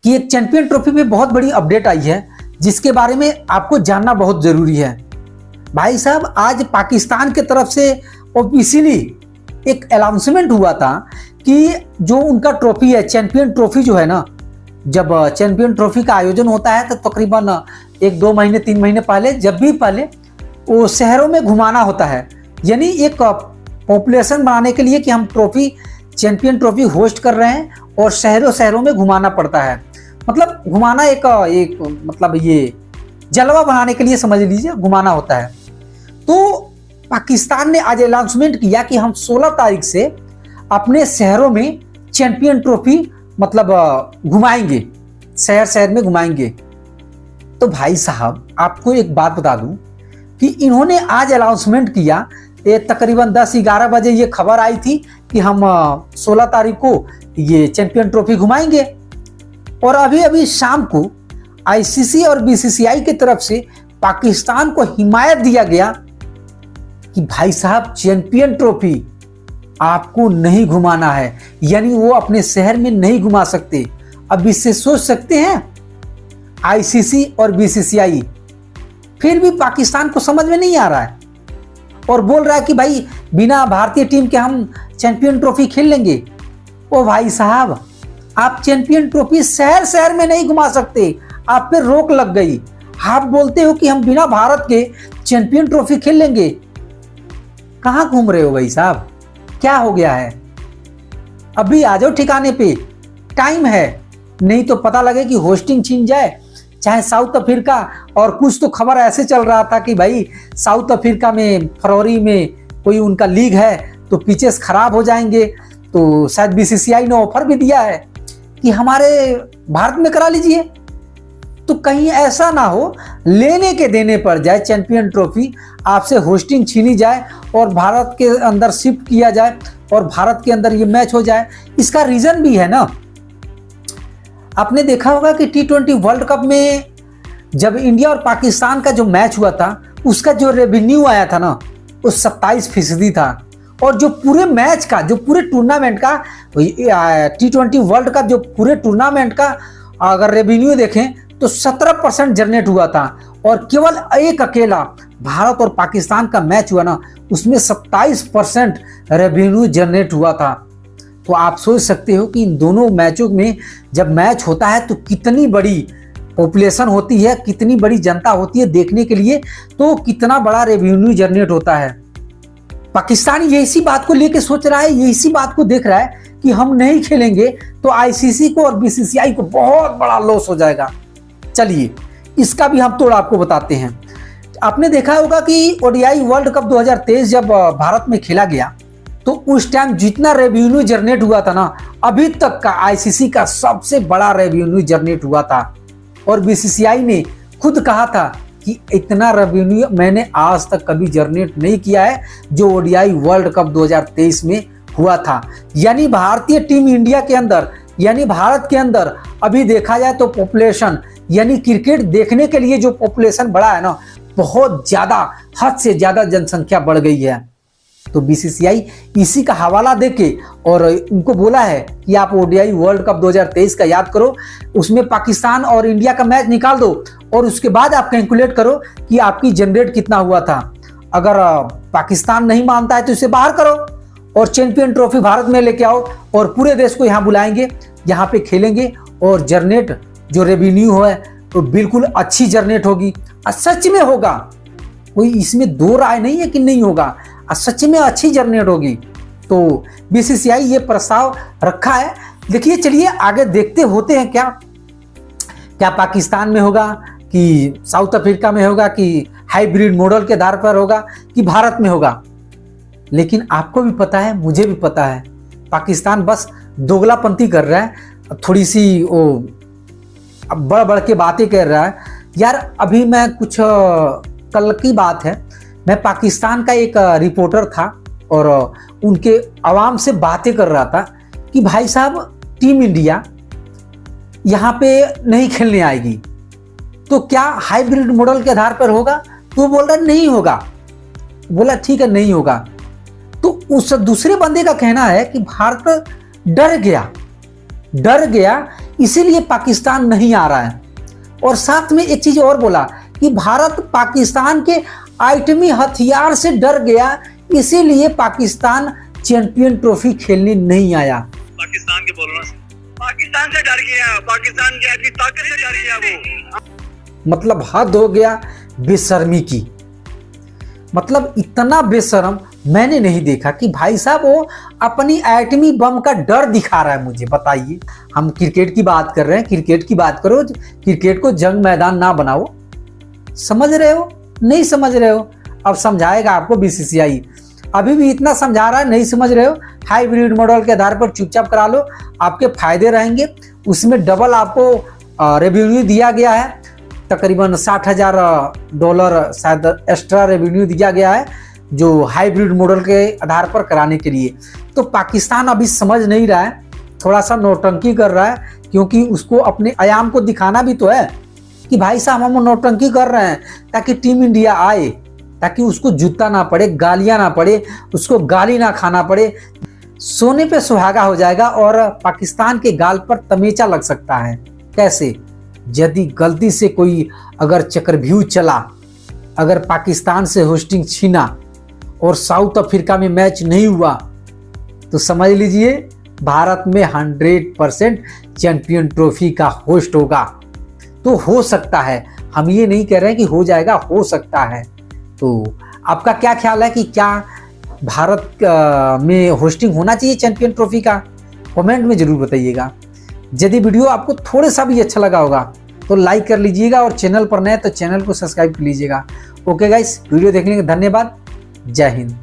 कि एक champion trophy में बहुत बड़ी अपडेट आई है जिसके बारे में आपको जानना बहुत जरूरी है। भाई साहब, आज पाकिस्तान की तरफ से ऑफिशियली एक अनाउंसमेंट हुआ था कि जो उनका ट्रॉफी है, चैंपियन ट्रॉफी जो है ना, जब चैंपियन ट्रॉफी का आयोजन होता है तो तकरीबन 1-2 महीने 3 महीने पहले, जब भी पहले वो शहरों में घुमाना होता है, यानी एक पॉपुलेशन बनाने के लिए कि हम ट्रॉफी, चैंपियन ट्रॉफी होस्ट कर रहे हैं और शहरों शहरों में घुमाना पड़ता है। मतलब घुमाना एक मतलब ये जलवा बनाने के लिए समझ लीजिए घुमाना होता है। तो पाकिस्तान ने आज अनाउंसमेंट किया कि हम 16 तारीख से अपने शहरों में चैंपियन ट्रॉफी मतलब घुमाएंगे, शहर शहर में घुमाएंगे। तो भाई साहब, आपको एक बात बता दूं कि इन्होंने आज अनाउंसमेंट किया, ये तकरीबन 10-11 बजे ये खबर आई थी कि हम 16 तारीख को ये चैंपियन ट्रॉफी घुमाएंगे। और अभी अभी शाम को आईसीसी और बीसीसीआई की तरफ से पाकिस्तान को हिमायत दिया गया कि भाई साहब, चैंपियन ट्रॉफी आपको नहीं घुमाना है, यानी वो अपने शहर में नहीं घुमा सकते। अब इससे सोच सकते हैं आईसीसी और बीसीसीआई, फिर भी पाकिस्तान को समझ में नहीं आ रहा है और बोल रहा है कि भाई बिना भारतीय टीम के हम चैंपियन ट्रॉफी खेल लेंगे। ओ भाई साहब, आप चैंपियन ट्रॉफी शहर शहर में नहीं घुमा सकते, आप पे रोक लग गई। आप बोलते हो कि हम बिना भारत के चैंपियन ट्रॉफी खेल लेंगे। कहां घूम रहे हो भाई साहब, क्या हो गया है? अभी आ जाओ ठिकाने पे, टाइम है, नहीं तो पता लगे कि होस्टिंग छीन जाए, चाहे साउथ अफ्रीका। और कुछ तो खबर ऐसे चल रहा था कि भाई साउथ अफ्रीका में फरवरी में कोई उनका लीग है तो पिचेस खराब हो जाएंगे। तो शायद बीसीसीआई ने ऑफर भी दिया है कि हमारे भारत में करा लीजिए। तो कहीं ऐसा ना हो लेने के देने पर जाए चैंपियन ट्रॉफी, आपसे होस्टिंग छीनी जाए और भारत के अंदर शिफ्ट किया जाए और भारत के अंदर ये मैच हो जाए। इसका रीजन भी है ना, आपने देखा होगा कि T20 वर्ल्ड कप में जब इंडिया और पाकिस्तान का जो मैच हुआ था, उसका जो रेवेन्यू आया था ना, वो 27% था। और जो पूरे मैच का, जो पूरे टूर्नामेंट का, T20 वर्ल्ड कप जो पूरे टूर्नामेंट का अगर रेवेन्यू देखें तो 17% जनरेट हुआ था। और केवल एक अकेला भारत और पाकिस्तान का मैच हुआ ना, उसमें 27% रेवेन्यू जनरेट हुआ था। तो आप सोच सकते हो कि इन दोनों मैचों में जब मैच होता है तो कितनी बड़ी पॉपुलेशन होती है, कितनी बड़ी जनता होती है देखने के लिए, तो कितना बड़ा रेवेन्यू जनरेट होता है। पाकिस्तान ये इसी बात को लेके सोच रहा है, ये इसी बात को देख रहा है कि हम नहीं खेलेंगे तो आईसीसी को और बीसीसीआई को बहुत बड़ा लॉस हो जाएगा। चलिए, इसका भी हम तोड़ आपको बताते हैं। आपने देखा होगा कि ओडीआई वर्ल्ड कप 2023 जब भारत में खेला गया तो उस टाइम जितना रेवेन्यू जनरेट हुआ था ना, अभी तक का आईसीसी का सबसे बड़ा रेवेन्यू जनरेट हुआ था। और बीसीसीआई ने खुद कहा था कि इतना रेवेन्यू मैंने आज तक कभी जनरेट नहीं किया है जो ओडीआई वर्ल्ड कप 2023 में हुआ था। यानी भारतीय टीम इंडिया के अंदर, यानी भारत के अंदर अभी देखा जाए तो पॉपुलेशन, यानी क्रिकेट देखने के लिए जो पॉपुलेशन बढ़ा है ना, बहुत ज्यादा, हद से ज्यादा जनसंख्या बढ़ गई है। तो बीसीसीआई इसी का हवाला देके और उनको बोला है कि आप ओडीआई वर्ल्ड कप 2023 का याद करो, उसमें पाकिस्तान और इंडिया का मैच निकाल दो और उसके बाद आप कैलकुलेट करो कि आपकी जनरेट कितना हुआ था। अगर पाकिस्तान नहीं मानता है तो इसे बाहर करो और चैंपियन ट्रॉफी भारत में लेके आओ और पूरे देश को यहाँ बुलाएंगे, यहाँ पे खेलेंगे और जनरेट जो रेवेन्यू है तो बिल्कुल अच्छी जनरेट होगी। सच में होगा, कोई इसमें दो राय नहीं है कि नहीं होगा, सच में अच्छी जनरेट होगी। तो बीसीसीआई ये प्रस्ताव रखा है। देखिए, चलिए आगे देखते होते हैं क्या पाकिस्तान में होगा कि साउथ अफ्रीका में होगा कि हाइब्रिड मॉडल के आधार पर होगा कि भारत में होगा। लेकिन आपको भी पता है, मुझे भी पता है, पाकिस्तान बस दोगलापंती कर रहा है, थोड़ी सी वो बढ़ बढ़ के बातें कर रहा है। यार, अभी मैं कुछ कल की बात है, मैं पाकिस्तान का एक रिपोर्टर था और उनके आवाम से बातें कर रहा था कि भाई साहब, टीम इंडिया यहाँ पे नहीं खेलने आएगी तो क्या हाइब्रिड मॉडल के आधार पर होगा? तो बोल रहा नहीं होगा। बोला ठीक है, नहीं होगा। तो उस दूसरे बंदे का कहना है कि भारत डर गया इसीलिए पाकिस्तान नहीं आ रहा है। और साथ में एक चीज और बोला कि भारत पाकिस्तान के आइटमी हथियार से डर गया, इसीलिए पाकिस्तान चैंपियन ट्रॉफी खेलने नहीं आया। पाकिस्तान के बोलना से पाकिस्तान से डर गया, पाकिस्तान की अपनी ताकत से डर गया वो। मतलब हद हो गया बेशर्मी की। मतलब इतना बेशर्म मैंने नहीं देखा कि भाई साहब वो अपनी एटमी बम का डर दिखा रहा है मुझे। बताइए, हम क्रिकेट की बात कर रहे हैं, क्रिकेट की बात करो, क्रिकेट को जंग मैदान ना बनाओ। समझ रहे हो? नहीं समझ रहे हो? अब समझाएगा आपको बीसीसीआई। अभी भी इतना समझा रहा है, नहीं समझ रहे हो? हाइब्रिड मॉडल के आधार पर चुपचाप करा लो, आपके फायदे रहेंगे। उसमें डबल आपको रेवेन्यू दिया गया है, तकरीबन $60,000 शायद एक्स्ट्रा रेवेन्यू दिया गया है जो हाइब्रिड मॉडल के आधार पर कराने के लिए। तो पाकिस्तान अभी समझ नहीं रहा है, थोड़ा सा नौटंकी कर रहा है, क्योंकि उसको अपने आयाम को दिखाना भी तो है कि भाई साहब हम नौटंकी कर रहे हैं, ताकि टीम इंडिया आए, ताकि उसको जूता ना पड़े, गालियां ना पड़े, उसको गाली ना खाना पड़े, सोने पे सुहागा हो जाएगा और पाकिस्तान के गाल पर तमेचा लग सकता है। कैसे? यदि गलती से कोई अगर चक्रव्यूह चला, अगर पाकिस्तान से होस्टिंग छीना और साउथ अफ्रीका में मैच नहीं हुआ, तो समझ लीजिए भारत में 100% चैंपियन ट्रॉफी का होस्ट होगा। तो हो सकता है, हम ये नहीं कह रहे हैं कि हो जाएगा, हो सकता है। तो आपका क्या ख्याल है कि क्या भारत में होस्टिंग होना चाहिए चैंपियन ट्रॉफी का? कमेंट में जरूर बताइएगा। यदि वीडियो आपको थोड़ा सा भी अच्छा लगा होगा तो लाइक कर लीजिएगा, और चैनल पर नए तो चैनल को सब्सक्राइब कर लीजिएगा। ओके गाइस, वीडियो देखने के धन्यवाद। जय हिंद।